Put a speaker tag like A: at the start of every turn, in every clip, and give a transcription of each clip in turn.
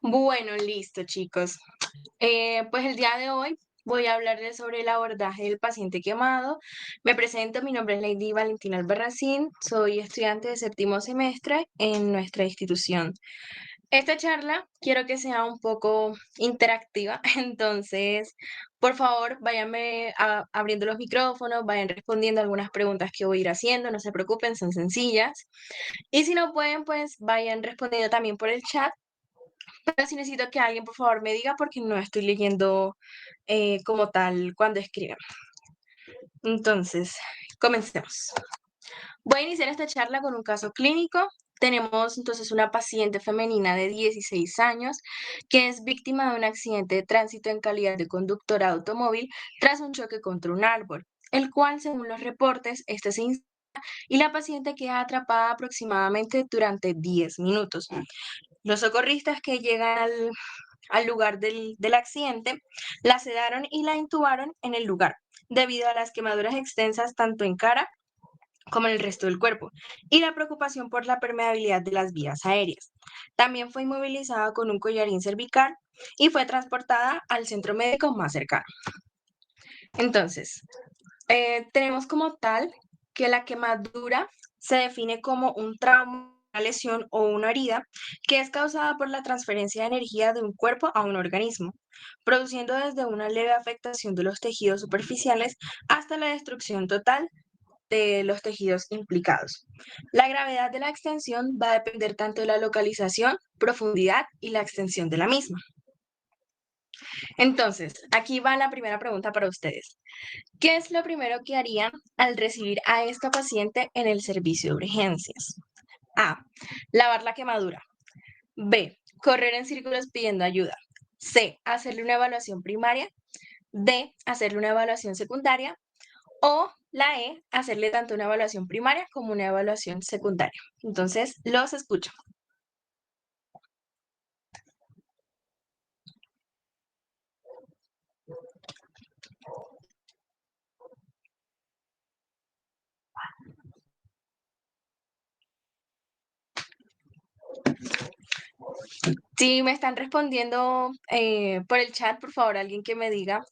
A: Bueno, listo, chicos. Pues el día de hoy voy a hablarles sobre el abordaje del paciente quemado. Me presento, mi nombre es Lady Valentina Albarracín, soy estudiante de séptimo semestre en nuestra institución. Esta charla quiero que sea un poco interactiva, entonces, por favor, váyanme abriendo los micrófonos, vayan respondiendo algunas preguntas que voy a ir haciendo, no se preocupen, son sencillas. Y si no pueden, pues vayan respondiendo también por el chat, pero sí necesito que alguien, por favor, me diga porque no estoy leyendo como tal cuando escriben. Entonces, comencemos. Voy a iniciar esta charla con un caso clínico. Tenemos entonces una paciente femenina de 16 años que es víctima de un accidente de tránsito en calidad de conductora de automóvil tras un choque contra un árbol, el cual, según los reportes, este se instala y la paciente queda atrapada aproximadamente durante 10 minutos. Los socorristas que llegan al lugar del accidente la sedaron y la intubaron en el lugar, debido a las quemaduras extensas tanto en cara como en el resto del cuerpo, y la preocupación por la permeabilidad de las vías aéreas. También fue inmovilizada con un collarín cervical y fue transportada al centro médico más cercano. Entonces, tenemos como tal que la quemadura se define como un trauma, una lesión o una herida que es causada por la transferencia de energía de un cuerpo a un organismo, produciendo desde una leve afectación de los tejidos superficiales hasta la destrucción total de los tejidos implicados. La gravedad de la extensión va a depender tanto de la localización, profundidad y la extensión de la misma. Entonces, aquí va la primera pregunta para ustedes. ¿Qué es lo primero que harían al recibir a esta paciente en el servicio de urgencias? A. Lavar la quemadura. B. Correr en círculos pidiendo ayuda. C. Hacerle una evaluación primaria. D. Hacerle una evaluación secundaria. O la E. Hacerle tanto una evaluación primaria como una evaluación secundaria. Entonces, los escucho. Si me están respondiendo por el chat, por favor, alguien que me diga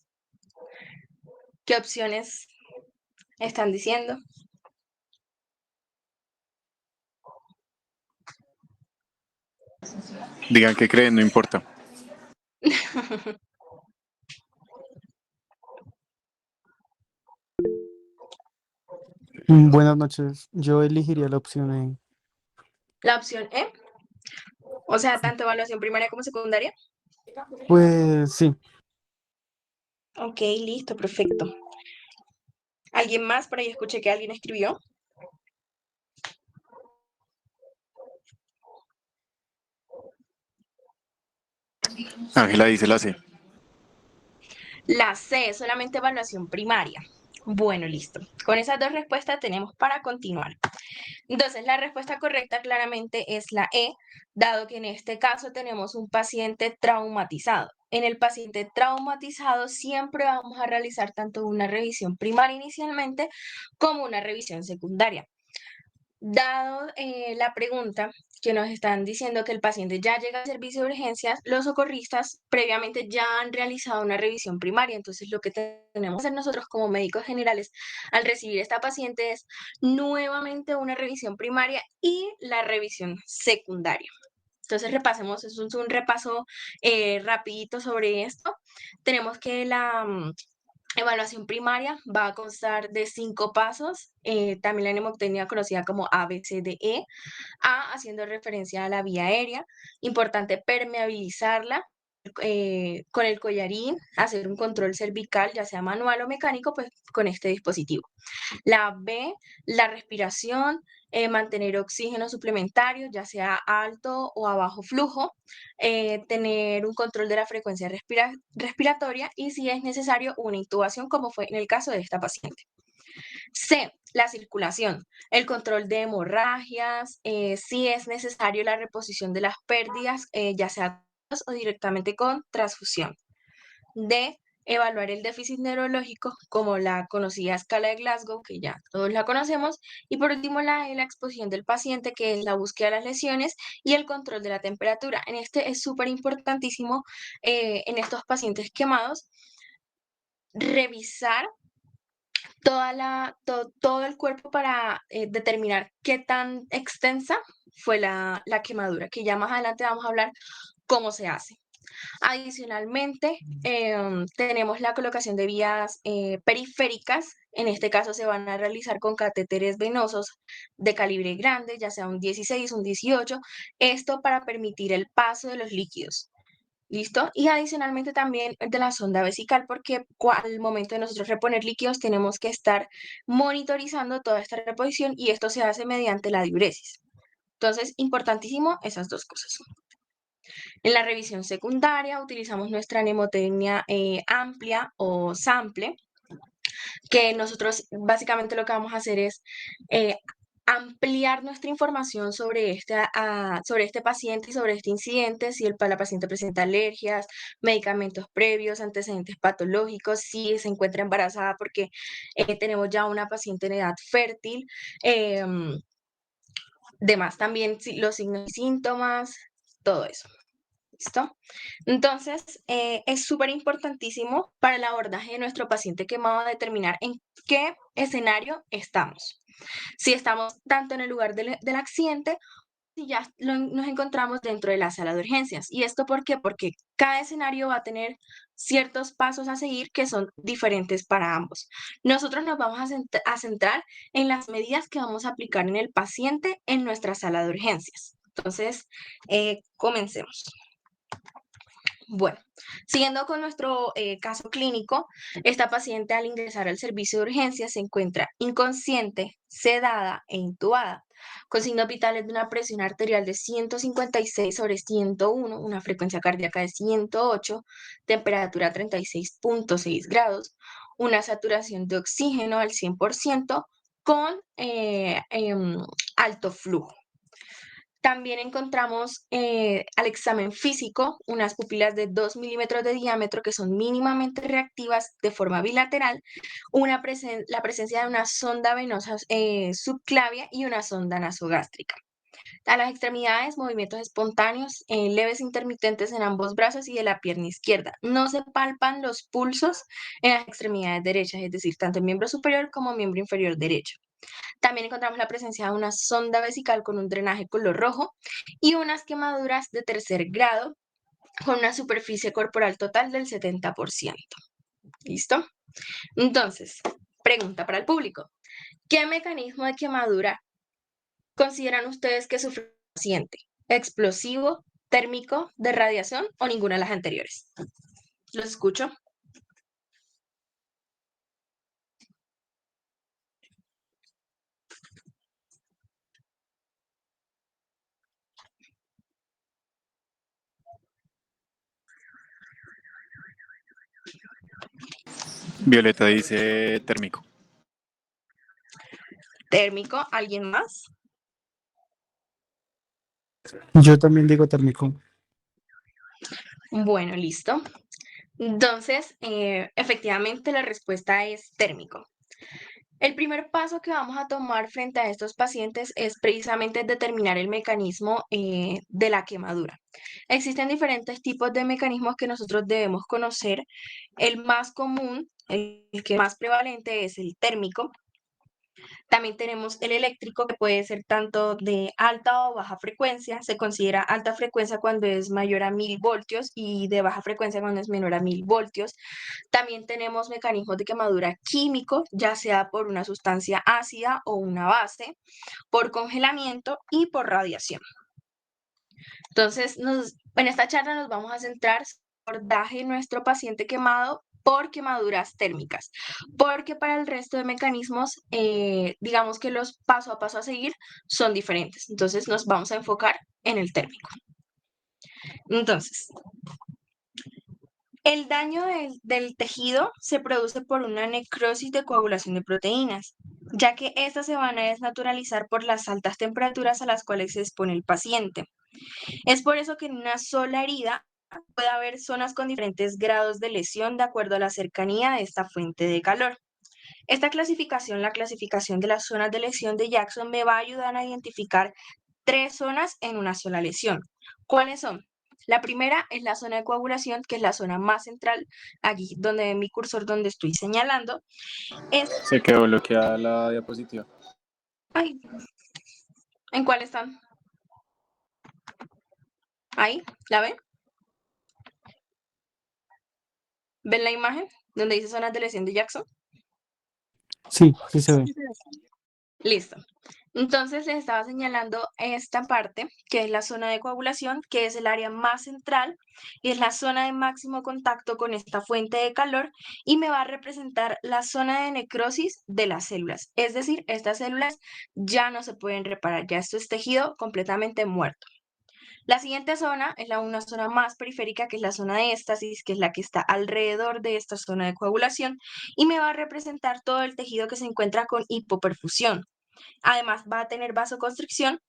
A: qué opciones están diciendo.
B: Digan que creen, no importa.
C: Buenas noches, yo elegiría la opción E.
A: La opción E, o sea, tanto evaluación primaria como secundaria.
C: Pues sí,
A: Ok, listo, perfecto. ¿Alguien más? Por ahí escuché que alguien escribió.
B: Ángela dice la C.
A: La C, solamente evaluación primaria. Bueno, listo. Con esas dos respuestas tenemos para continuar. Entonces, la respuesta correcta claramente es la E, dado que en este caso tenemos un paciente traumatizado. En el paciente traumatizado siempre vamos a realizar tanto una revisión primaria inicialmente como una revisión secundaria. Dado la pregunta que nos están diciendo que el paciente ya llega al servicio de urgencias, los socorristas previamente ya han realizado una revisión primaria. Entonces, lo que tenemos que hacer nosotros como médicos generales al recibir esta paciente es nuevamente una revisión primaria y la revisión secundaria. Entonces, repasemos, es un repaso rapidito sobre esto. Tenemos que la evaluación primaria va a constar de 5 pasos, también la nemotecnia conocida como ABCDE. A, haciendo referencia a la vía aérea, importante permeabilizarla con el collarín, hacer un control cervical, ya sea manual o mecánico, pues con este dispositivo. La B, la respiración, mantener oxígeno suplementario, ya sea alto o a bajo flujo, tener un control de la frecuencia respiratoria y si es necesario una intubación, como fue en el caso de esta paciente. C, la circulación, el control de hemorragias, si es necesario la reposición de las pérdidas, ya sea o directamente con transfusión. D, evaluar el déficit neurológico como la conocida escala de Glasgow, que ya todos la conocemos, y por último la exposición del paciente, que es la búsqueda de las lesiones y el control de la temperatura. En este es súper importantísimo en estos pacientes quemados revisar todo el cuerpo para determinar qué tan extensa fue la quemadura, que ya más adelante vamos a hablar cómo se hace. Adicionalmente, tenemos la colocación de vías periféricas. En este caso se van a realizar con catéteres venosos de calibre grande, ya sea un 16, un 18, esto para permitir el paso de los líquidos. ¿Listo? Y adicionalmente también de la sonda vesical, porque al momento de nosotros reponer líquidos tenemos que estar monitorizando toda esta reposición y esto se hace mediante la diuresis. Entonces, importantísimo esas dos cosas. En la revisión secundaria utilizamos nuestra mnemotecnia amplia o sample, que nosotros básicamente lo que vamos a hacer es ampliar nuestra información sobre este paciente y sobre este incidente, si la paciente presenta alergias, medicamentos previos, antecedentes patológicos, si se encuentra embarazada porque tenemos ya una paciente en edad fértil, demás también los signos y síntomas, todo eso. ¿Listo? Entonces, es súper importantísimo para el abordaje de nuestro paciente quemado determinar en qué escenario estamos. Si estamos tanto en el lugar del accidente, si ya nos encontramos dentro de la sala de urgencias. ¿Y esto por qué? Porque cada escenario va a tener ciertos pasos a seguir que son diferentes para ambos. Nosotros nos vamos a centrar en las medidas que vamos a aplicar en el paciente en nuestra sala de urgencias. Entonces, comencemos. Bueno, siguiendo con nuestro caso clínico, esta paciente al ingresar al servicio de urgencias se encuentra inconsciente, sedada e intubada, con signos vitales de una presión arterial de 156/101, una frecuencia cardíaca de 108, temperatura 36.6 grados, una saturación de oxígeno al 100% con alto flujo. También encontramos al examen físico unas pupilas de 2 milímetros de diámetro que son mínimamente reactivas de forma bilateral, la presencia de una sonda venosa subclavia y una sonda nasogástrica. A las extremidades, movimientos espontáneos, leves intermitentes en ambos brazos y de la pierna izquierda. No se palpan los pulsos en las extremidades derechas, es decir, tanto el miembro superior como miembro inferior derecho. También encontramos la presencia de una sonda vesical con un drenaje color rojo y unas quemaduras de tercer grado con una superficie corporal total del 70%. ¿Listo? Entonces, pregunta para el público. ¿Qué mecanismo de quemadura consideran ustedes que sufre el paciente? ¿Explosivo, térmico, de radiación o ninguna de las anteriores? Los escucho.
B: Violeta dice térmico.
A: Térmico, ¿alguien más?
C: Yo también digo térmico.
A: Bueno, listo. Entonces, efectivamente la respuesta es térmico. El primer paso que vamos a tomar frente a estos pacientes es precisamente determinar el mecanismo de la quemadura. Existen diferentes tipos de mecanismos que nosotros debemos conocer. El más común, el que más prevalente es el térmico. También tenemos el eléctrico, que puede ser tanto de alta o baja frecuencia. Se considera alta frecuencia cuando es mayor a 1000 voltios y de baja frecuencia cuando es menor a 1000 voltios. También tenemos mecanismos de quemadura químico, ya sea por una sustancia ácida o una base, por congelamiento y por radiación. Entonces, en esta charla nos vamos a centrar en el abordaje de nuestro paciente quemado por quemaduras térmicas, porque para el resto de mecanismos, digamos que los paso a paso a seguir son diferentes. Entonces, nos vamos a enfocar en el térmico. Entonces, el daño del tejido se produce por una necrosis de coagulación de proteínas, ya que estas se van a desnaturalizar por las altas temperaturas a las cuales se expone el paciente. Es por eso que en una sola herida puede haber zonas con diferentes grados de lesión de acuerdo a la cercanía de esta fuente de calor. Esta clasificación, la clasificación de las zonas de lesión de Jackson, me va a ayudar a identificar 3 zonas en una sola lesión. ¿Cuáles son? La primera es la zona de coagulación, que es la zona más central, aquí donde ven mi cursor, donde estoy señalando.
B: Se quedó bloqueada la diapositiva.
A: Ay, ¿en cuál están? Ahí, ¿la ven? ¿Ven la imagen donde dice zonas de lesión de Jackson?
C: Sí, sí se ve.
A: Listo. Entonces les estaba señalando esta parte, que es la zona de coagulación, que es el área más central y es la zona de máximo contacto con esta fuente de calor y me va a representar la zona de necrosis de las células. Es decir, estas células ya no se pueden reparar, ya esto es tejido completamente muerto. La siguiente zona es una zona más periférica, que es la zona de éstasis, que es la que está alrededor de esta zona de coagulación y me va a representar todo el tejido que se encuentra con hipoperfusión. Además, va a tener vasoconstricción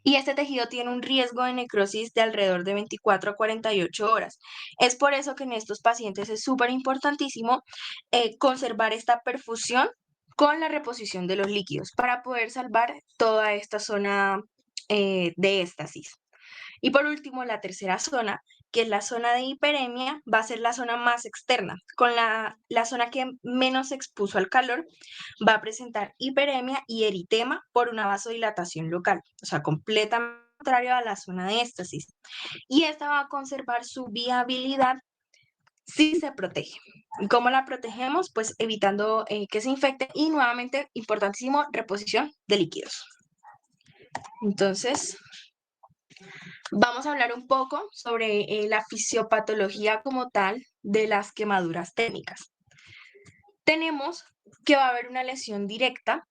A: y este tejido tiene un riesgo de necrosis de alrededor de 24 a 48 horas. Es por eso que en estos pacientes es súper importantísimo conservar esta perfusión con la reposición de los líquidos para poder salvar toda esta zona de éstasis. Y por último, la tercera zona, que es la zona de hiperemia, va a ser la zona más externa. Con la zona que menos se expuso al calor, va a presentar hiperemia y eritema por una vasodilatación local, o sea, completamente contrario a la zona de éstasis. Y esta va a conservar su viabilidad si se protege. ¿Y cómo la protegemos? Pues evitando que se infecte y nuevamente, importantísimo, reposición de líquidos. Entonces, vamos a hablar un poco sobre la fisiopatología como tal de las quemaduras térmicas. Tenemos que va a haber una lesión directa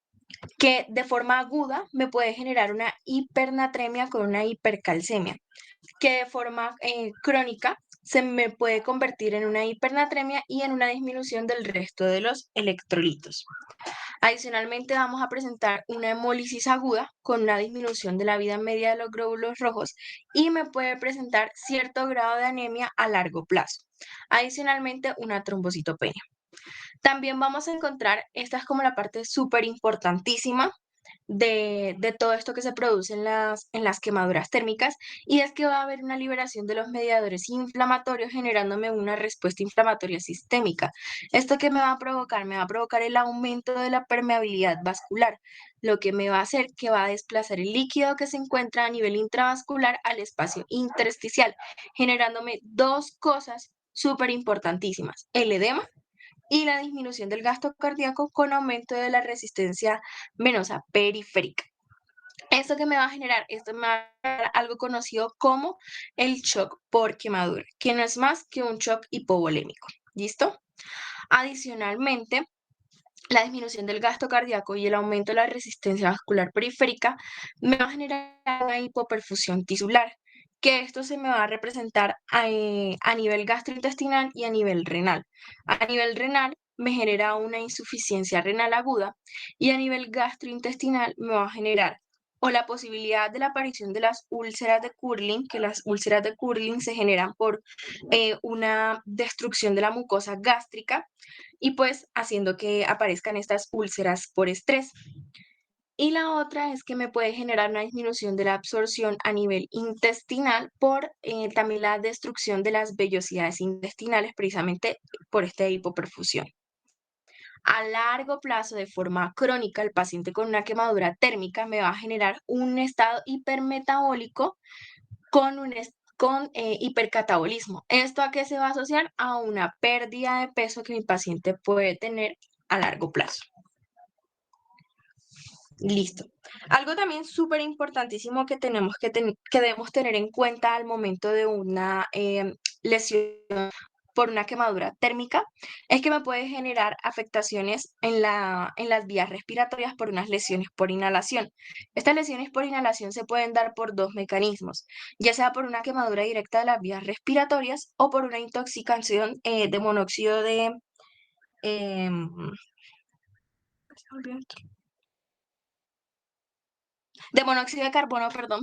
A: que de forma aguda me puede generar una hipernatremia con una hipercalcemia, que de forma crónica se me puede convertir en una hipernatremia y en una disminución del resto de los electrolitos. Adicionalmente, vamos a presentar una hemólisis aguda con una disminución de la vida media de los glóbulos rojos y me puede presentar cierto grado de anemia a largo plazo. Adicionalmente, una trombocitopenia. También vamos a encontrar, esta es como la parte súper importantísima de todo esto que se produce en las quemaduras térmicas, y es que va a haber una liberación de los mediadores inflamatorios generándome una respuesta inflamatoria sistémica. ¿Esto qué me va a provocar? Me va a provocar el aumento de la permeabilidad vascular, lo que me va a hacer que va a desplazar el líquido que se encuentra a nivel intravascular al espacio intersticial, generándome dos cosas súper importantísimas: el edema y la disminución del gasto cardíaco con aumento de la resistencia venosa periférica. ¿Esto que me va a generar? Esto me va a generar algo conocido como el shock por quemadura, que no es más que un shock hipovolémico. ¿Listo? Adicionalmente, la disminución del gasto cardíaco y el aumento de la resistencia vascular periférica me va a generar una hipoperfusión tisular, que esto se me va a representar a nivel gastrointestinal y a nivel renal. A nivel renal me genera una insuficiencia renal aguda y a nivel gastrointestinal me va a generar o la posibilidad de la aparición de las úlceras de Curling, que las úlceras de Curling se generan por una destrucción de la mucosa gástrica y pues haciendo que aparezcan estas úlceras por estrés. Y la otra es que me puede generar una disminución de la absorción a nivel intestinal por también la destrucción de las vellosidades intestinales, precisamente por esta hipoperfusión. A largo plazo, de forma crónica, el paciente con una quemadura térmica me va a generar un estado hipermetabólico con hipercatabolismo. ¿Esto a qué se va a asociar? A una pérdida de peso que mi paciente puede tener a largo plazo. Listo. Algo también súper importantísimo que que debemos tener en cuenta al momento de una lesión por una quemadura térmica es que me puede generar afectaciones en las vías respiratorias por unas lesiones por inhalación. Estas lesiones por inhalación se pueden dar por dos mecanismos, ya sea por una quemadura directa de las vías respiratorias o por una intoxicación de monóxido em, de monóxido de carbono, perdón,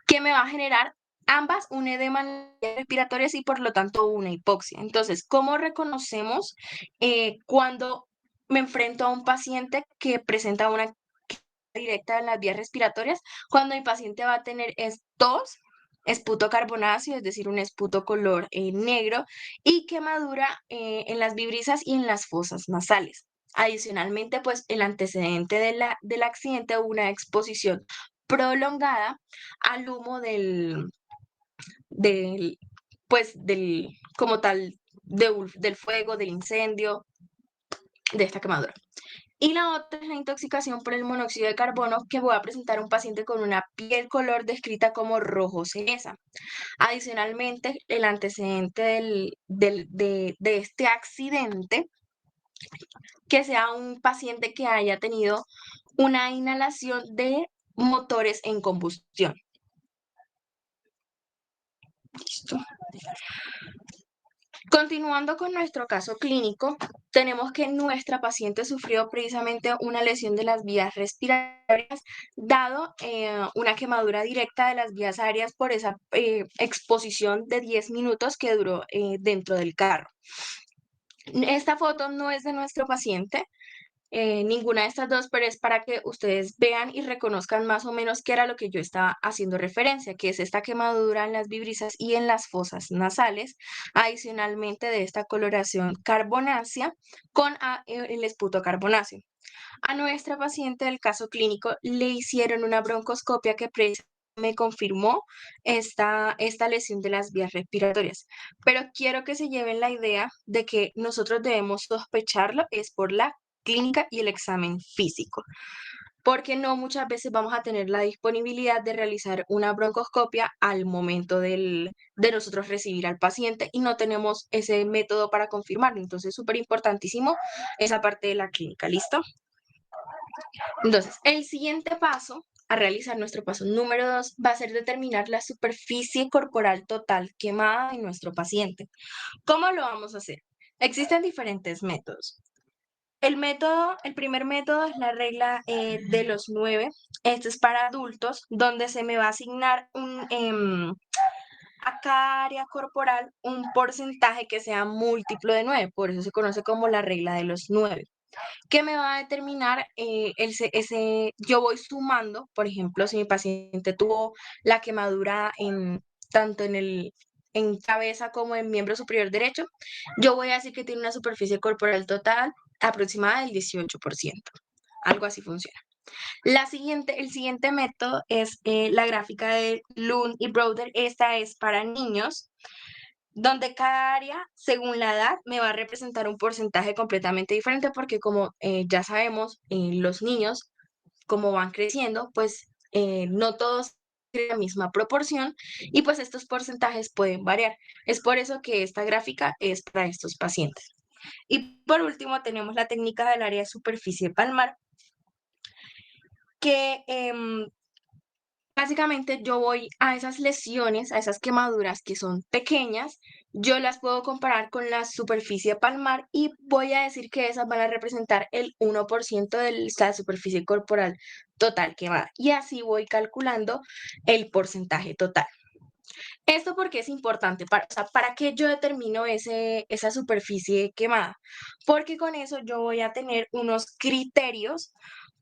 A: que me va a generar Ambas un edema en las vías respiratorias y por lo tanto una hipoxia. Entonces, ¿cómo reconocemos cuando me enfrento a un paciente que presenta una directa en las vías respiratorias? Cuando mi paciente va a tener tos, esputo carbonáceo, es decir, un esputo color negro, y quemadura en las vibrisas y en las fosas nasales. Adicionalmente, pues el antecedente del accidente o una exposición prolongada al humo del, como tal, del fuego, del incendio, de esta quemadura. Y la otra es la intoxicación por el monóxido de carbono, que voy a presentar a un paciente con una piel color descrita como rojo cereza. Adicionalmente, el antecedente de este accidente, que sea un paciente que haya tenido una inhalación de motores en combustión. Listo. Continuando con nuestro caso clínico, tenemos que nuestra paciente sufrió precisamente una lesión de las vías respiratorias, dado una quemadura directa de las vías aéreas por esa exposición de 10 minutos que duró dentro del carro. Esta foto no es de nuestro paciente, ninguna de estas dos, pero es para que ustedes vean y reconozcan más o menos qué era lo que yo estaba haciendo referencia, que es esta quemadura en las vibrisas y en las fosas nasales, adicionalmente de esta coloración carbonácea con el esputo carbonáceo. A nuestra paciente del caso clínico le hicieron una broncoscopia que me confirmó esta lesión de las vías respiratorias, pero quiero que se lleven la idea de que nosotros debemos sospecharlo es por la clínica y el examen físico, porque no muchas veces vamos a tener la disponibilidad de realizar una broncoscopia al momento de nosotros recibir al paciente y no tenemos ese método para confirmarlo. Entonces, es súper importantísimo esa parte de la clínica, ¿listo? Entonces, el siguiente paso a realizar, nuestro paso número 2, va a ser determinar la superficie corporal total quemada de nuestro paciente. ¿Cómo lo vamos a hacer? Existen diferentes métodos. El primer método es la regla de los 9. Este es para adultos, donde se me va a asignar a cada área corporal un porcentaje que sea múltiplo de 9. Por eso se conoce como la regla de los 9. ¿Qué me va a determinar yo voy sumando? Por ejemplo, si mi paciente tuvo la quemadura tanto en cabeza como en miembro superior derecho, yo voy a decir que tiene una superficie corporal total aproximada del 18%. Algo así funciona. El siguiente método es la gráfica de Lund y Broder. Esta es para niños, donde cada área, según la edad, me va a representar un porcentaje completamente diferente, porque como ya sabemos, los niños, como van creciendo, pues no todos tienen la misma proporción y pues estos porcentajes pueden variar. Es por eso que esta gráfica es para estos pacientes. Y por último tenemos la técnica del área de superficie palmar, que básicamente yo voy a esas lesiones, a esas quemaduras que son pequeñas, yo las puedo comparar con la superficie palmar y voy a decir que esas van a representar el 1% de la superficie corporal total quemada. Y así voy calculando el porcentaje total. ¿Esto porque es importante? ¿Para qué yo determino esa superficie quemada? Porque con eso yo voy a tener unos criterios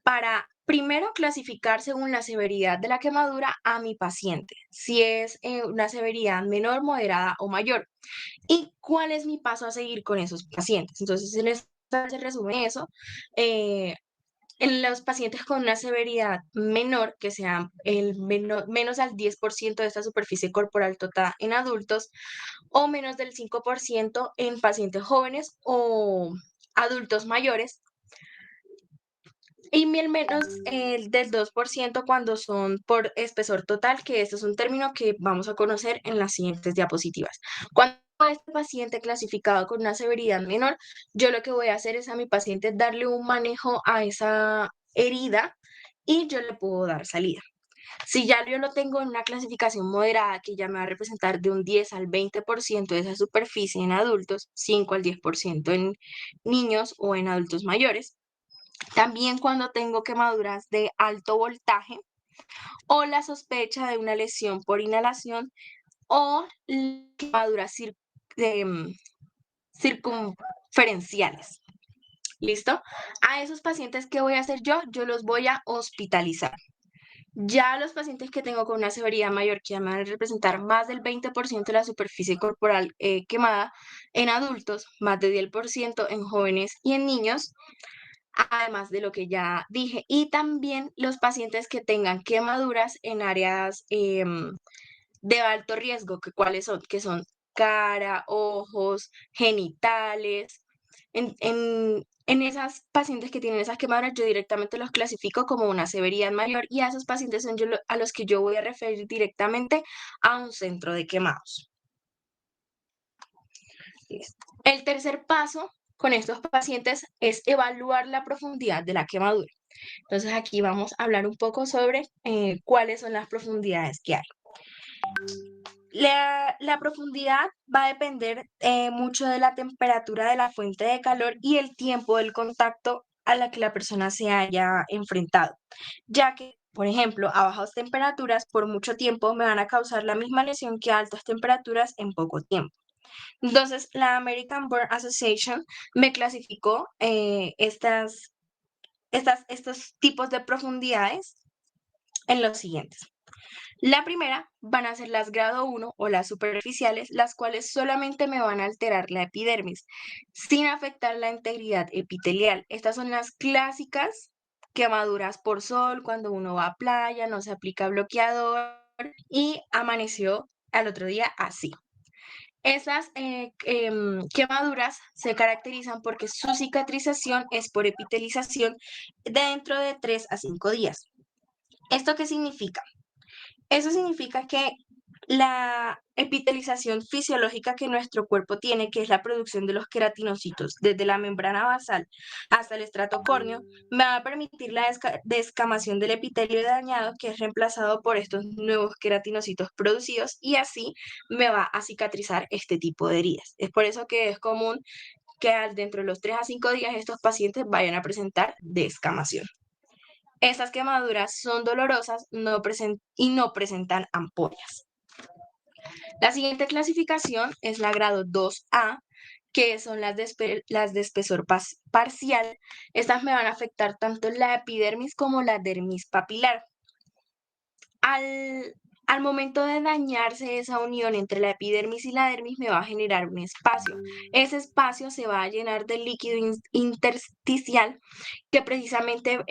A: para, primero, clasificar según la severidad de la quemadura a mi paciente, si es una severidad menor, moderada o mayor. ¿Y cuál es mi paso a seguir con esos pacientes? Entonces, se resume eso. En los pacientes con una severidad menor, que sea menos al 10% de esta superficie corporal total en adultos, o menos del 5% en pacientes jóvenes o adultos mayores, y menos del 2% cuando son por espesor total, que este es un término que vamos a conocer en las siguientes diapositivas. Cuando este paciente clasificado con una severidad menor, yo lo que voy a hacer es a mi paciente darle un manejo a esa herida y yo le puedo dar salida. Si ya yo lo tengo en una clasificación moderada, que ya me va a representar de un 10 al 20% de esa superficie en adultos, 5 al 10% en niños o en adultos mayores. También cuando tengo quemaduras de alto voltaje, o la sospecha de una lesión por inhalación o quemaduras circunferenciales. ¿Listo? A esos pacientes, ¿qué voy a hacer yo? Yo los voy a hospitalizar. Ya los pacientes que tengo con una severidad mayor, que van a representar más del 20% de la superficie corporal quemada en adultos, más del 10% en jóvenes y en niños, además de lo que ya dije, y también los pacientes que tengan quemaduras en áreas de alto riesgo, ¿cuáles son? Que son cara, ojos, genitales. En esas pacientes que tienen esas quemaduras, yo directamente los clasifico como una severidad mayor y a esos pacientes son a los que yo voy a referir directamente a un centro de quemados. Listo. El tercer paso con estos pacientes es evaluar la profundidad de la quemadura. Entonces aquí vamos a hablar un poco sobre cuáles son las profundidades que hay. La profundidad va a depender mucho de la temperatura de la fuente de calor y el tiempo del contacto a la que la persona se haya enfrentado, ya que, por ejemplo, a bajas temperaturas por mucho tiempo me van a causar la misma lesión que a altas temperaturas en poco tiempo. Entonces, la American Burn Association me clasificó estos tipos de profundidades en los siguientes. La primera van a ser las grado 1 o las superficiales, las cuales solamente me van a alterar la epidermis, sin afectar la integridad epitelial. Estas son las clásicas quemaduras por sol, cuando uno va a playa, no se aplica bloqueador y amaneció al otro día así. Esas quemaduras se caracterizan porque su cicatrización es por epitelización dentro de 3 a 5 días. ¿Esto qué significa? Eso significa que la epitelización fisiológica que nuestro cuerpo tiene, que es la producción de los queratinocitos desde la membrana basal hasta el estrato córneo, me va a permitir la descamación del epitelio dañado, que es reemplazado por estos nuevos queratinocitos producidos, y así me va a cicatrizar este tipo de heridas. Es por eso que es común que dentro de los 3 a 5 días estos pacientes vayan a presentar descamación. Estas quemaduras son dolorosas y no presentan ampollas. La siguiente clasificación es la grado 2A, que son las de espesor parcial. Estas me van a afectar tanto la epidermis como la dermis papilar. Al momento de dañarse esa unión entre la epidermis y la dermis, me va a generar un espacio. Ese espacio se va a llenar de líquido intersticial que precisamente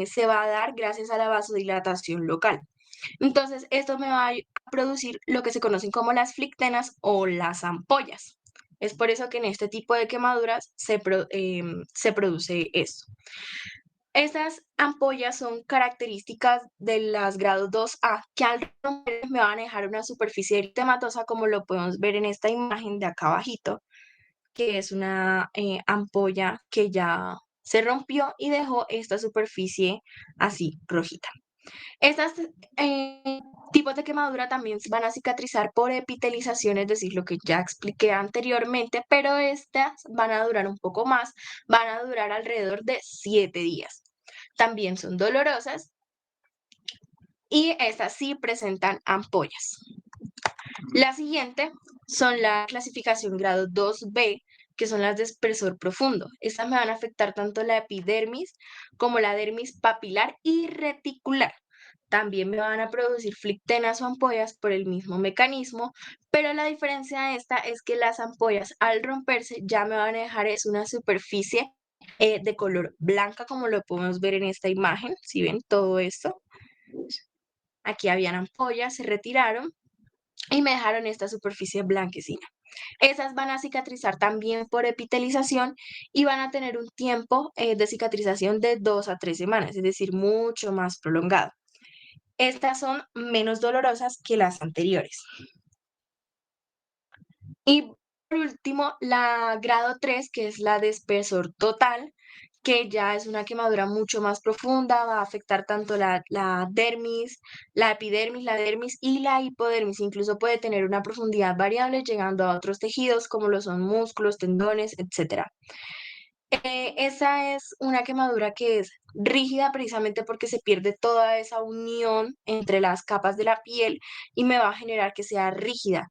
A: se va a dar gracias a la vasodilatación local. Entonces, esto me va a producir lo que se conocen como las flictenas o las ampollas. Es por eso que en este tipo de quemaduras se produce esto. Estas ampollas son características de las grados 2A, que al romper me van a dejar una superficie eritematosa, como lo podemos ver en esta imagen de acá abajito, que es una ampolla que ya se rompió y dejó esta superficie así rojita. Estos tipos de quemadura también van a cicatrizar por epitelización, es decir, lo que ya expliqué anteriormente, pero estas van a durar un poco más, van a durar alrededor de 7 días. También son dolorosas y estas sí presentan ampollas. La siguiente son la clasificación grado 2B, que son las de espesor profundo. Estas me van a afectar tanto la epidermis como la dermis papilar y reticular. También me van a producir flictenas o ampollas por el mismo mecanismo, pero la diferencia de esta es que las ampollas al romperse ya me van a dejar es una superficie de color blanca, como lo podemos ver en esta imagen. Si ven todo esto, aquí habían ampollas, se retiraron y me dejaron esta superficie blanquecina. Esas van a cicatrizar también por epitelización y van a tener un tiempo de cicatrización de 2 a 3 semanas, es decir, mucho más prolongado. Estas son menos dolorosas que las anteriores. Y por último, la grado 3, que es la de espesor total, que ya es una quemadura mucho más profunda, va a afectar tanto la dermis, la epidermis, la dermis y la hipodermis. Incluso puede tener una profundidad variable llegando a otros tejidos como lo son músculos, tendones, etc. Esa es una quemadura que es rígida precisamente porque se pierde toda esa unión entre las capas de la piel y me va a generar que sea rígida.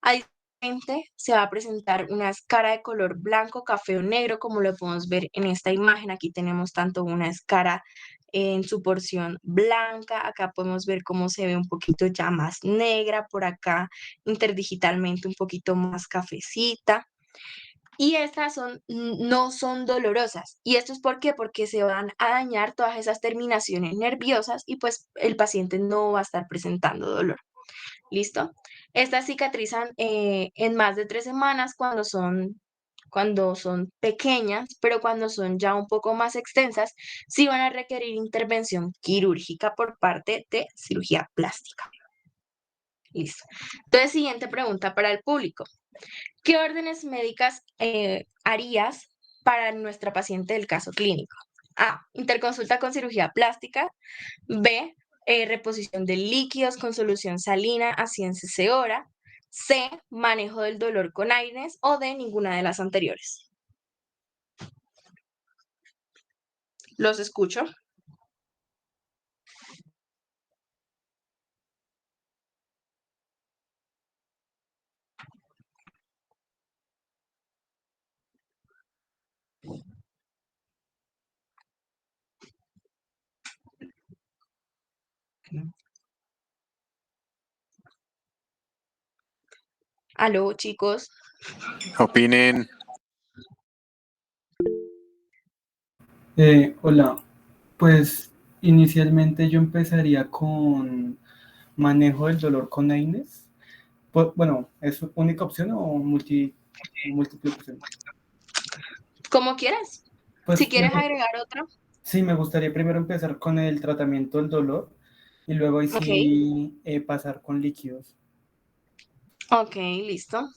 A: Adicionalmente, se va a presentar una escara de color blanco, café o negro, como lo podemos ver en esta imagen. Aquí tenemos tanto una escara en su porción blanca, acá podemos ver cómo se ve un poquito ya más negra, por acá interdigitalmente un poquito más cafecita. Y estas no son dolorosas. ¿Y esto es por qué? Porque se van a dañar todas esas terminaciones nerviosas y pues el paciente no va a estar presentando dolor. ¿Listo? Estas cicatrizan en más de 3 semanas cuando son pequeñas, pero cuando son ya un poco más extensas, sí van a requerir intervención quirúrgica por parte de cirugía plástica. Listo. Entonces, siguiente pregunta para el público. ¿Qué órdenes médicas harías para nuestra paciente del caso clínico? A. Interconsulta con cirugía plástica. B. Reposición de líquidos con solución salina a 100 cc hora. C. Manejo del dolor con AINES. O D. Ninguna de las anteriores. Los escucho. Aló, chicos.
B: Opinen.
C: Hola, pues inicialmente yo empezaría con manejo del dolor con AINES. Bueno, ¿es única opción o múltiple opción?
A: Como quieras. Si
C: Pues
A: quieres agregar otra.
C: sí, me gustaría primero empezar con el tratamiento del dolor y luego ahí
A: Ok.
C: sí pasar con líquidos.
A: Ok, listo.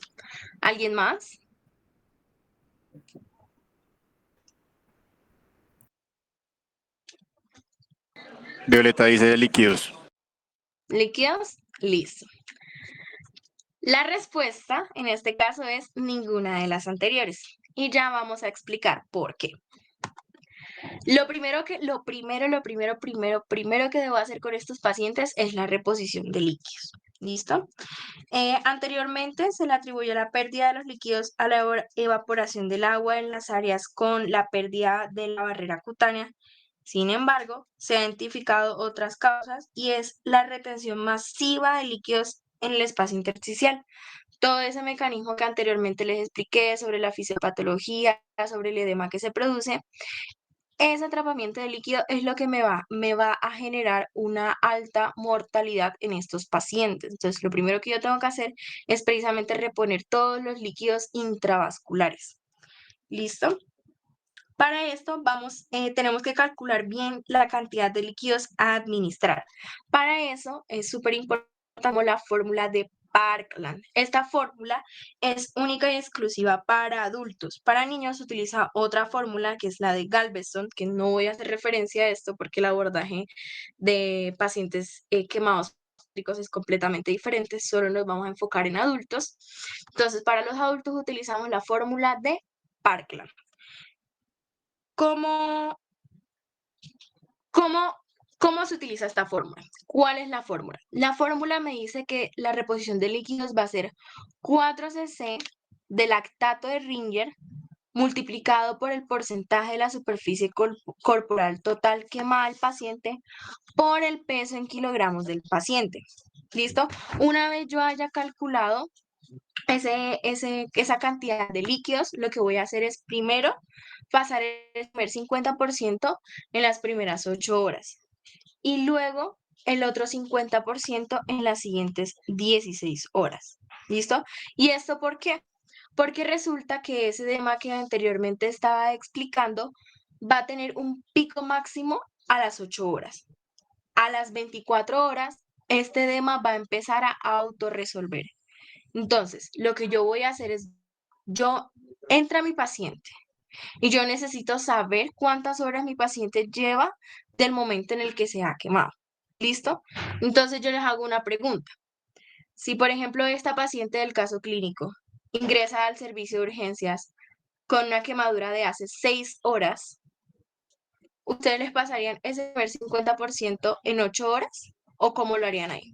A: ¿Alguien más?
B: Violeta dice de líquidos.
A: ¿Líquidos? Listo. La respuesta en este caso es ninguna de las anteriores. Y ya vamos a explicar por qué. Lo primero que debo hacer con estos pacientes es la reposición de líquidos. ¿Listo? Anteriormente se le atribuyó la pérdida de los líquidos a la evaporación del agua en las áreas con la pérdida de la barrera cutánea. Sin embargo, se han identificado otras causas y es la retención masiva de líquidos en el espacio intersticial. Todo ese mecanismo que anteriormente les expliqué sobre la fisiopatología, sobre el edema que se produce, ese atrapamiento de líquido es lo que me va a generar una alta mortalidad en estos pacientes. Entonces, lo primero que yo tengo que hacer es precisamente reponer todos los líquidos intravasculares. ¿Listo? Para esto tenemos que calcular bien la cantidad de líquidos a administrar. Para eso es súper importante la fórmula de Parkland. Esta fórmula es única y exclusiva para adultos. Para niños se utiliza otra fórmula que es la de Galveston, que no voy a hacer referencia a esto porque el abordaje de pacientes quemados es completamente diferente, solo nos vamos a enfocar en adultos. Entonces, para los adultos utilizamos la fórmula de Parkland. ¿Cómo, cómo, cómo se utiliza esta fórmula? ¿Cuál es la fórmula? La fórmula me dice que la reposición de líquidos va a ser 4 cc de lactato de Ringer multiplicado por el porcentaje de la superficie corporal total quemada del paciente por el peso en kilogramos del paciente. ¿Listo? Una vez yo haya calculado esa cantidad de líquidos, lo que voy a hacer es primero pasar el primer 50% en las primeras 8 horas y luego el otro 50% en las siguientes 16 horas. ¿Listo? ¿Y esto por qué? Porque resulta que ese edema que anteriormente estaba explicando va a tener un pico máximo a las 8 horas. A las 24 horas, este edema va a empezar a autorresolver. Entonces, lo que yo voy a hacer es, entra mi paciente y yo necesito saber cuántas horas mi paciente lleva del momento en el que se ha quemado. ¿Listo? Entonces yo les hago una pregunta. Si, por ejemplo, esta paciente del caso clínico ingresa al servicio de urgencias con una quemadura de hace 6 horas, ¿ustedes les pasarían ese primer 50% en 8 horas? ¿O cómo lo harían ahí?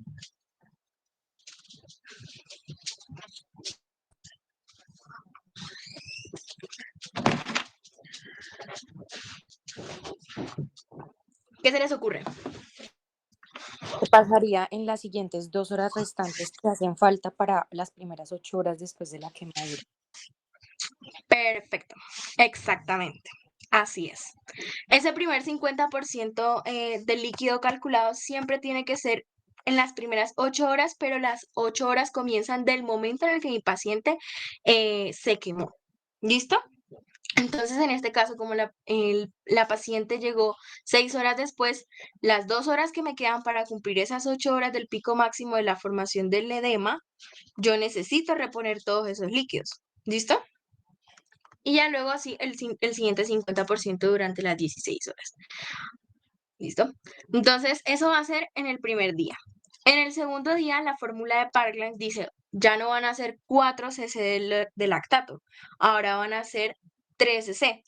A: ¿Qué se les ocurre?
D: Se pasaría en las siguientes 2 horas restantes que hacen falta para las primeras 8 horas después de la quemadura.
A: Perfecto, exactamente. Así es. Ese primer 50% del líquido calculado siempre tiene que ser en las primeras 8 horas, pero las 8 horas comienzan del momento en el que mi paciente se quemó. ¿Listo? Entonces, en este caso, como la paciente llegó 6 horas después, las 2 horas que me quedan para cumplir esas 8 horas del pico máximo de la formación del edema, yo necesito reponer todos esos líquidos. ¿Listo? Y ya luego así el siguiente 50% durante las 16 horas. ¿Listo? Entonces, eso va a ser en el primer día. En el segundo día, la fórmula de Parkland dice, ya no van a ser 4 cc de lactato, ahora van a ser 3 cc.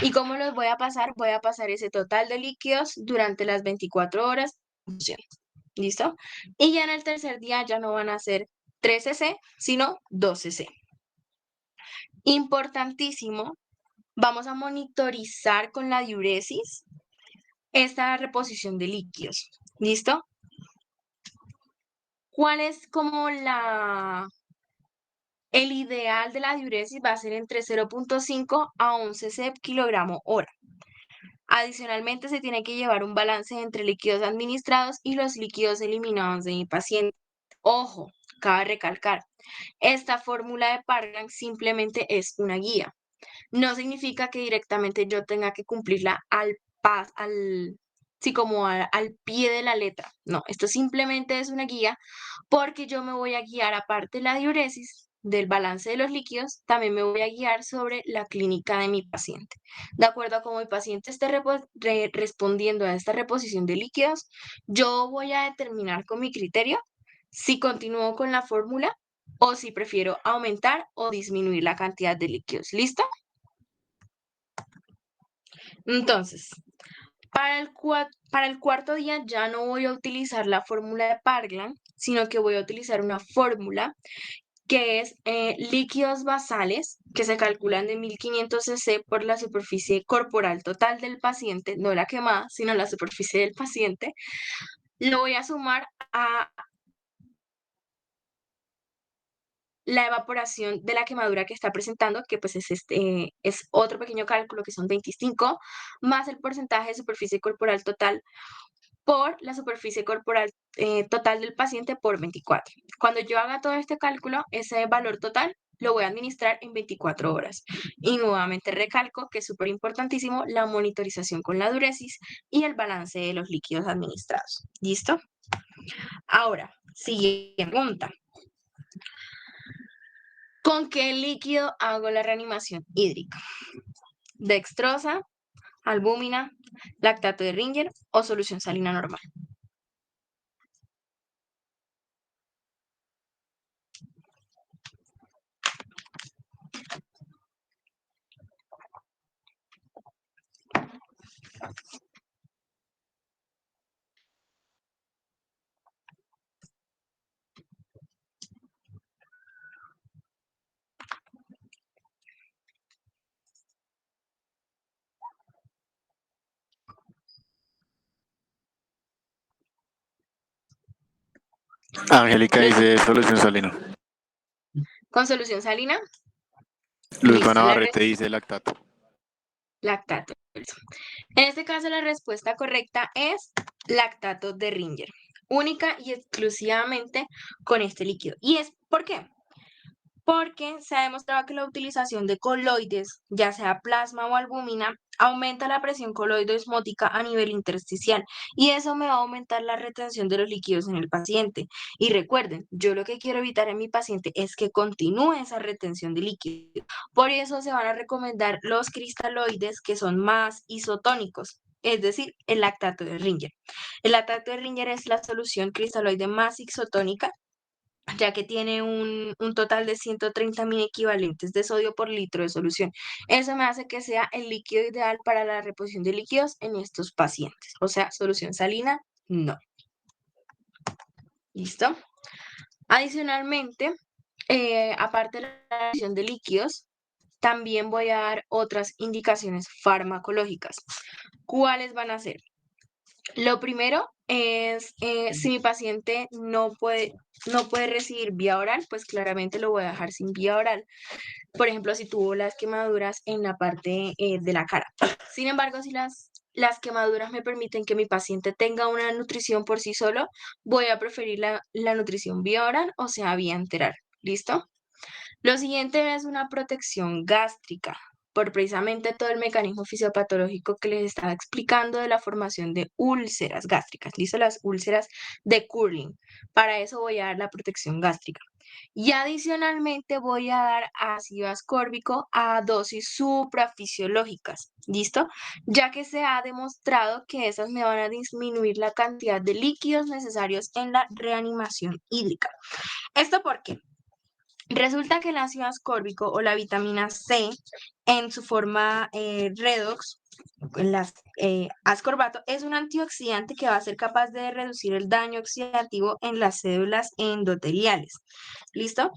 A: ¿Y cómo los voy a pasar? Voy a pasar ese total de líquidos durante las 24 horas. ¿Listo? Y ya en el tercer día ya no van a ser 3 cc, sino 2 cc. Importantísimo, vamos a monitorizar con la diuresis esta reposición de líquidos. ¿Listo? ¿Cuál es como el ideal de la diuresis? Va a ser entre 0.5 a 11 cc kilogramo hora. Adicionalmente, se tiene que llevar un balance entre líquidos administrados y los líquidos eliminados de mi paciente. Ojo, cabe recalcar, esta fórmula de Parkland simplemente es una guía. No significa que directamente yo tenga que cumplirla al pie de la letra. No, esto simplemente es una guía porque yo me voy a guiar, aparte de la diuresis, del balance de los líquidos, también me voy a guiar sobre la clínica de mi paciente. De acuerdo a cómo mi paciente esté respondiendo a esta reposición de líquidos, yo voy a determinar con mi criterio si continúo con la fórmula o si prefiero aumentar o disminuir la cantidad de líquidos. ¿Listo? Entonces, para el cuarto día ya no voy a utilizar la fórmula de Parkland, sino que voy a utilizar una fórmula que es líquidos basales, que se calculan de 1500 cc por la superficie corporal total del paciente, no la quemada, sino la superficie del paciente. Lo voy a sumar a la evaporación de la quemadura que está presentando, que pues es otro pequeño cálculo que son 25, más el porcentaje de superficie corporal total por la superficie corporal total del paciente por 24. Cuando yo haga todo este cálculo, ese valor total lo voy a administrar en 24 horas. Y nuevamente recalco que es súper importantísimo la monitorización con la diuresis y el balance de los líquidos administrados. ¿Listo? Ahora, siguiente pregunta. ¿Con qué líquido hago la reanimación hídrica? ¿Dextrosa, albúmina, lactato de Ringer o solución salina normal?
B: Angélica dice solución salina.
A: ¿Con solución salina?
B: Luz
A: Listo,
B: Navarrete dice lactato.
A: lactato. En este caso, la respuesta correcta es lactato de Ringer, única y exclusivamente con este líquido. ¿Y es por qué? Porque se ha demostrado que la utilización de coloides, ya sea plasma o albúmina, aumenta la presión coloidoosmótica a nivel intersticial y eso me va a aumentar la retención de los líquidos en el paciente. Y recuerden, yo lo que quiero evitar en mi paciente es que continúe esa retención de líquidos. Por eso se van a recomendar los cristaloides que son más isotónicos, es decir, el lactato de Ringer. El lactato de Ringer es la solución cristaloide más isotónica ya que tiene un total de 130.000 equivalentes de sodio por litro de solución. Eso me hace que sea el líquido ideal para la reposición de líquidos en estos pacientes. O sea, solución salina, no. ¿Listo? Adicionalmente, aparte de la reposición de líquidos, también voy a dar otras indicaciones farmacológicas. ¿Cuáles van a ser? Lo primero es, si mi paciente no puede recibir vía oral, pues claramente lo voy a dejar sin vía oral. Por ejemplo, si tuvo las quemaduras en la parte de la cara. Sin embargo, si las quemaduras me permiten que mi paciente tenga una nutrición por sí solo, voy a preferir la nutrición vía oral, o sea, vía enteral. ¿Listo? Lo siguiente es una protección gástrica, por precisamente todo el mecanismo fisiopatológico que les estaba explicando de la formación de úlceras gástricas. ¿Listo? Las úlceras de Curling. Para eso voy a dar la protección gástrica. Y adicionalmente voy a dar ácido ascórbico a dosis suprafisiológicas, ¿listo? Ya que se ha demostrado que esas me van a disminuir la cantidad de líquidos necesarios en la reanimación hídrica. ¿Esto por qué? Resulta que el ácido ascórbico o la vitamina C en su forma redox, en las ascorbato, es un antioxidante que va a ser capaz de reducir el daño oxidativo en las células endoteliales. ¿Listo?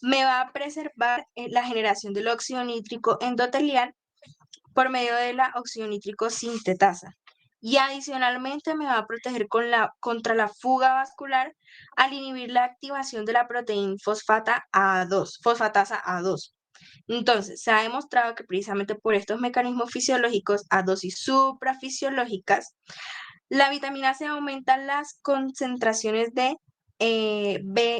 A: Me va a preservar la generación del óxido nítrico endotelial por medio de la óxido nítrico sintetasa. Y adicionalmente me va a proteger contra la fuga vascular al inhibir la activación de la proteína fosfatasa A2. Entonces, se ha demostrado que precisamente por estos mecanismos fisiológicos a dosis suprafisiológicas, la vitamina C aumenta las concentraciones de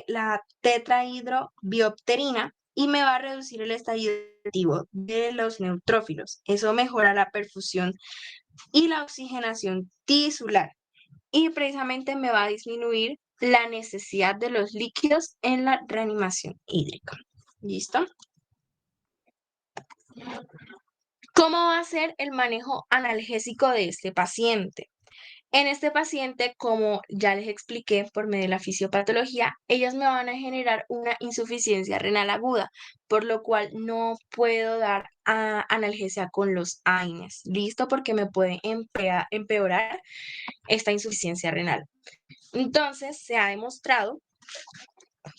A: la tetrahidrobiopterina y me va a reducir el estallido activo de los neutrófilos. Eso mejora la perfusión y la oxigenación tisular y precisamente me va a disminuir la necesidad de los líquidos en la reanimación hídrica. ¿Listo? ¿Cómo va a ser el manejo analgésico de este paciente? En este paciente, como ya les expliqué por medio de la fisiopatología, ellas me van a generar una insuficiencia renal aguda, por lo cual no puedo dar analgesia con los AINES. ¿Listo? Porque me puede empeorar esta insuficiencia renal. Entonces, se ha demostrado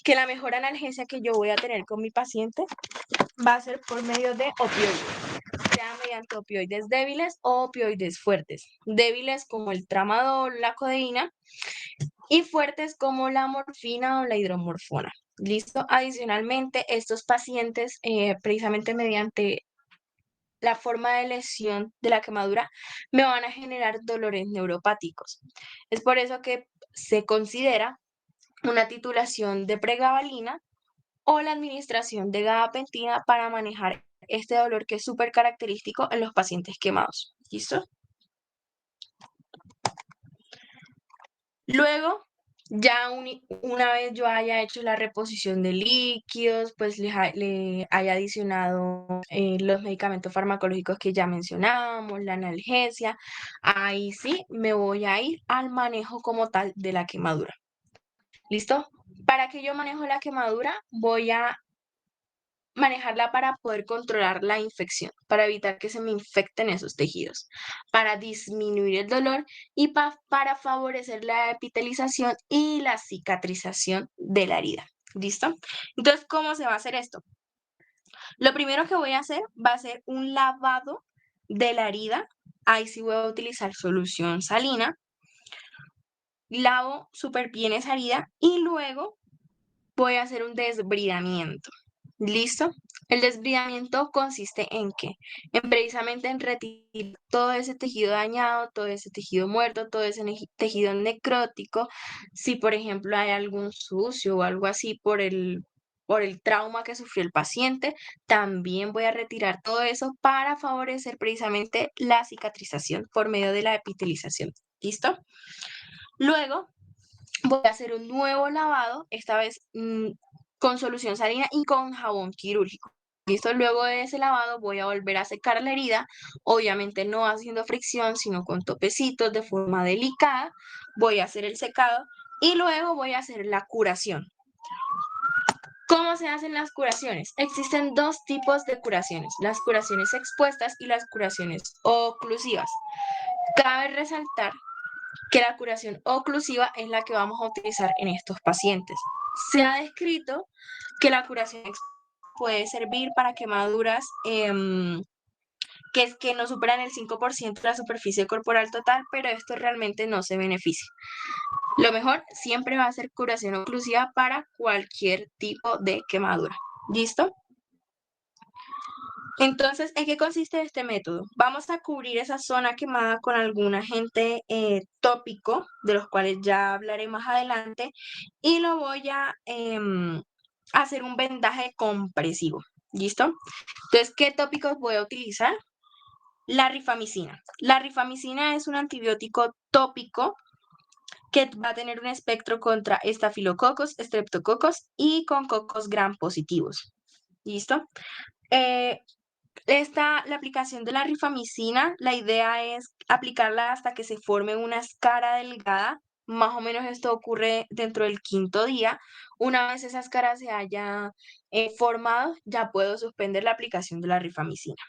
A: que la mejor analgesia que yo voy a tener con mi paciente va a ser por medio de opioides, sea mediante opioides débiles o opioides fuertes. Débiles como el tramadol, la codeína, y fuertes como la morfina o la hidromorfona. ¿Listo? Adicionalmente, estos pacientes, precisamente mediante la forma de lesión de la quemadura, me van a generar dolores neuropáticos. Es por eso que se considera una titulación de pregabalina o la administración de gabapentina para manejar este dolor que es súper característico en los pacientes quemados. ¿Listo? Luego, ya una vez yo haya hecho la reposición de líquidos, pues le haya adicionado los medicamentos farmacológicos que ya mencionábamos, la analgesia, ahí sí me voy a ir al manejo como tal de la quemadura. ¿Listo? Para que yo manejo la quemadura, voy a manejarla para poder controlar la infección, para evitar que se me infecten esos tejidos, para disminuir el dolor y para favorecer la epitelización y la cicatrización de la herida. ¿Listo? Entonces, ¿cómo se va a hacer esto? Lo primero que voy a hacer va a ser un lavado de la herida. Ahí sí voy a utilizar solución salina. Lavo súper bien esa herida y luego voy a hacer un desbridamiento. ¿Listo? El desbridamiento consiste en qué? En precisamente en retirar todo ese tejido dañado, todo ese tejido muerto, todo ese tejido necrótico. Si, por ejemplo, hay algún sucio o algo así por el trauma que sufrió el paciente, también voy a retirar todo eso para favorecer precisamente la cicatrización por medio de la epitelización. ¿Listo? Luego voy a hacer un nuevo lavado, esta vez con solución salina y con jabón quirúrgico. ¿Listo? Luego de ese lavado voy a volver a secar la herida, obviamente no haciendo fricción, sino con topecitos de forma delicada. Voy a hacer el secado y luego voy a hacer la curación. ¿Cómo se hacen las curaciones? Existen dos tipos de curaciones, las curaciones expuestas y las curaciones oclusivas. Cabe resaltar que la curación oclusiva es la que vamos a utilizar en estos pacientes. Se ha descrito que la curación puede servir para quemaduras que no superan el 5% de la superficie corporal total, pero esto realmente no se beneficia. Lo mejor siempre va a ser curación oclusiva para cualquier tipo de quemadura. ¿Listo? Entonces, ¿en qué consiste este método? Vamos a cubrir esa zona quemada con algún agente tópico, de los cuales ya hablaré más adelante, y lo voy a hacer un vendaje compresivo. ¿Listo? Entonces, ¿qué tópicos voy a utilizar? La rifamicina. La rifamicina es un antibiótico tópico que va a tener un espectro contra estafilococos, streptococos y con cocos gram positivos. ¿Listo? La aplicación de la rifamicina, la idea es aplicarla hasta que se forme una escara delgada. Más o menos esto ocurre dentro del 5.º día. Una vez esa escara se haya formado, ya puedo suspender la aplicación de la rifamicina.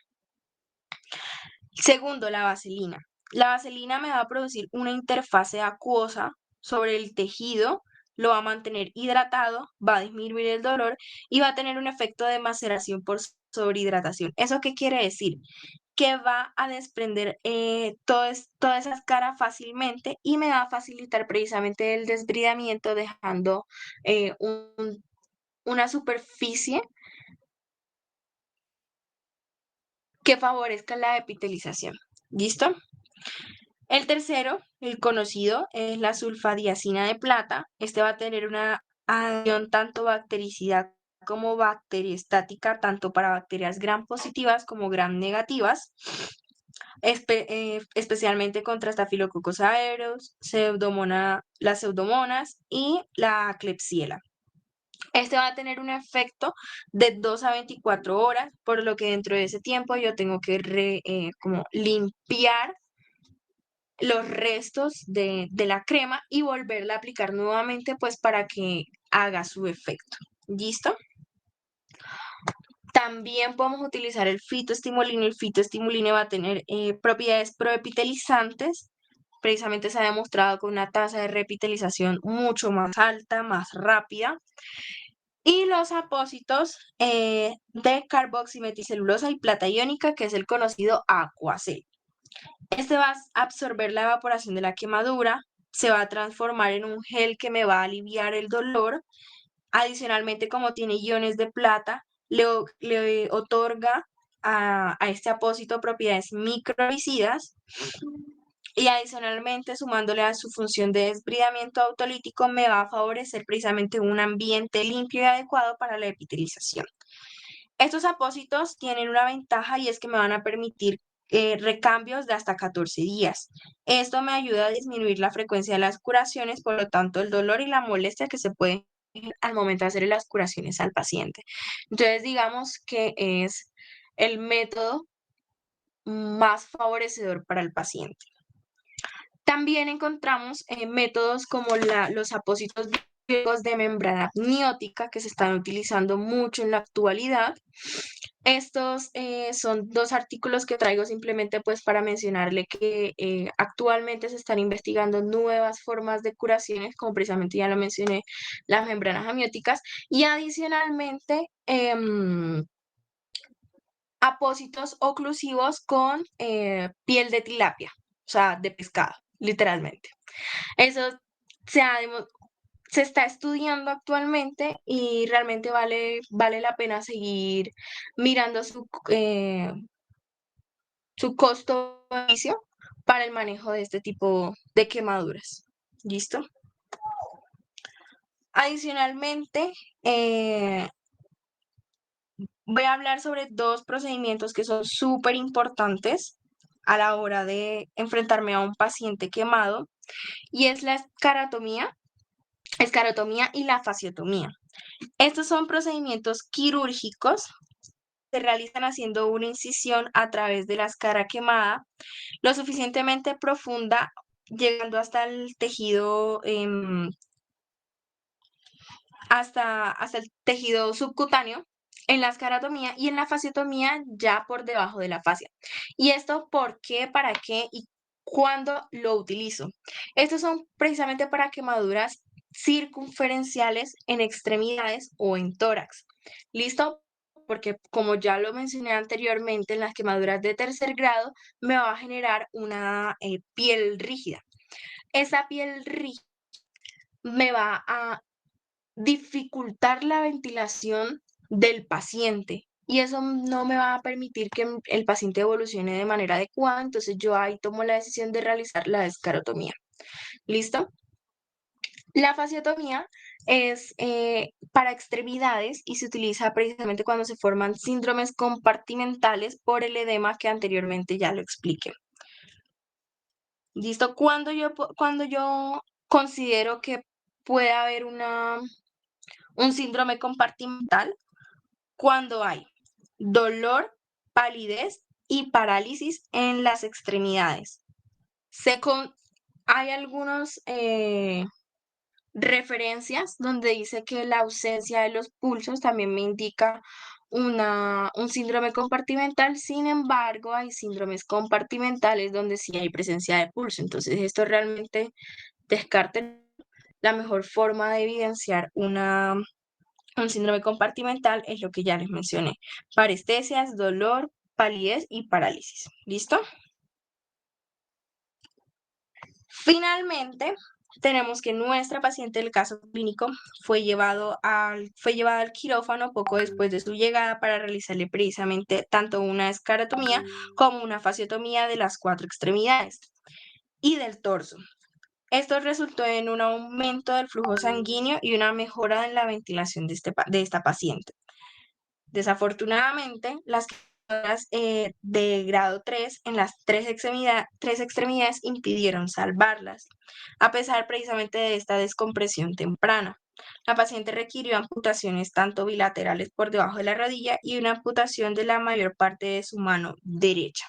A: Segundo, la vaselina. La vaselina me va a producir una interfase acuosa sobre el tejido, lo va a mantener hidratado, va a disminuir el dolor y va a tener un efecto de maceración por sobrehidratación. ¿Eso qué quiere decir? Que va a desprender toda esa escara fácilmente y me va a facilitar precisamente el desbridamiento, dejando una superficie que favorezca la epitelización. ¿Listo? El tercero, el conocido, es la sulfadiazina de plata. Este va a tener una acción tanto bactericida como bacteriostática, tanto para bacterias gram positivas como gram negativas, especialmente contra Staphylococcus aureus, las pseudomonas y la Klebsiella. Este va a tener un efecto de 2 a 24 horas, por lo que dentro de ese tiempo yo tengo que como limpiar los restos de la crema y volverla a aplicar nuevamente pues para que haga su efecto. ¿Listo? También podemos utilizar el fitoestimulino. El fitoestimulino va a tener propiedades proepitelizantes. Precisamente se ha demostrado con una tasa de reepitelización mucho más alta, más rápida. Y los apósitos de carboximetilcelulosa y plata iónica, que es el conocido Aquacel. Este va a absorber la evaporación de la quemadura, se va a transformar en un gel que me va a aliviar el dolor. Adicionalmente, como tiene iones de plata, le otorga a este apósito propiedades microbicidas. Y adicionalmente, sumándole a su función de desbridamiento autolítico, me va a favorecer precisamente un ambiente limpio y adecuado para la epitelización. Estos apósitos tienen una ventaja y es que me van a permitir recambios de hasta 14 días. Esto me ayuda a disminuir la frecuencia de las curaciones, por lo tanto el dolor y la molestia que se pueden al momento de hacer las curaciones al paciente. Entonces digamos que es el método más favorecedor para el paciente. También encontramos métodos como los apósitos de membrana amniótica que se están utilizando mucho en la actualidad. Estos son dos artículos que traigo simplemente pues para mencionarle que actualmente se están investigando nuevas formas de curaciones, como precisamente ya lo mencioné, las membranas amnióticas, y adicionalmente apósitos oclusivos con piel de tilapia, o sea, de pescado, literalmente. Eso se está estudiando actualmente y realmente vale la pena seguir mirando su costo-beneficio para el manejo de este tipo de quemaduras. ¿Listo? Adicionalmente, voy a hablar sobre dos procedimientos que son súper importantes a la hora de enfrentarme a un paciente quemado, y es la escarotomía y la fasciotomía. Estos son procedimientos quirúrgicos que se realizan haciendo una incisión a través de la escara quemada lo suficientemente profunda, llegando hasta el tejido hasta el tejido subcutáneo, en la escarotomía y en la fasciotomía ya por debajo de la fascia. ¿Y esto por qué, para qué y cuándo lo utilizo? Estos son precisamente para quemaduras circunferenciales en extremidades o en tórax. ¿Listo? Porque como ya lo mencioné anteriormente, en las quemaduras de tercer grado me va a generar una piel rígida. Esa piel rígida me va a dificultar la ventilación del paciente y eso no me va a permitir que el paciente evolucione de manera adecuada, entonces yo ahí tomo la decisión de realizar la escarotomía. ¿Listo? La fasciotomía es para extremidades y se utiliza precisamente cuando se forman síndromes compartimentales por el edema que anteriormente ya lo expliqué. ¿Listo? Cuando yo considero que puede haber un síndrome compartimental, cuando hay dolor, palidez y parálisis en las extremidades. Hay algunas referencias donde dice que la ausencia de los pulsos también me indica un síndrome compartimental. Sin embargo, hay síndromes compartimentales donde sí hay presencia de pulso. Entonces, esto realmente descarten la mejor forma de evidenciar un síndrome compartimental es lo que ya les mencioné: parestesias, dolor, palidez y parálisis. ¿Listo? Finalmente, tenemos que nuestra paciente del caso clínico fue llevada al quirófano poco después de su llegada para realizarle precisamente tanto una escarotomía como una fasciotomía de las 4 extremidades y del torso. Esto resultó en un aumento del flujo sanguíneo y una mejora en la ventilación de esta paciente. Desafortunadamente, las quemaduras de grado 3 en las tres extremidades impidieron salvarlas, a pesar precisamente de esta descompresión temprana. La paciente requirió amputaciones tanto bilaterales por debajo de la rodilla y una amputación de la mayor parte de su mano derecha.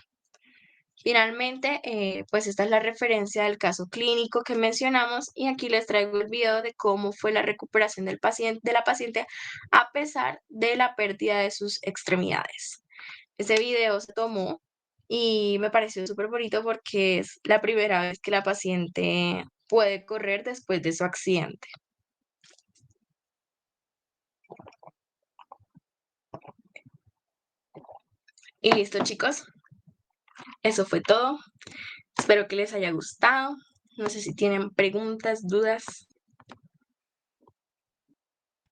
A: Finalmente, pues esta es la referencia del caso clínico que mencionamos y aquí les traigo el video de cómo fue la recuperación de la paciente a pesar de la pérdida de sus extremidades. Ese video se tomó y me pareció súper bonito porque es la primera vez que la paciente puede correr después de su accidente. Y listo, chicos. Eso fue todo. Espero que les haya gustado. No sé si tienen preguntas, dudas.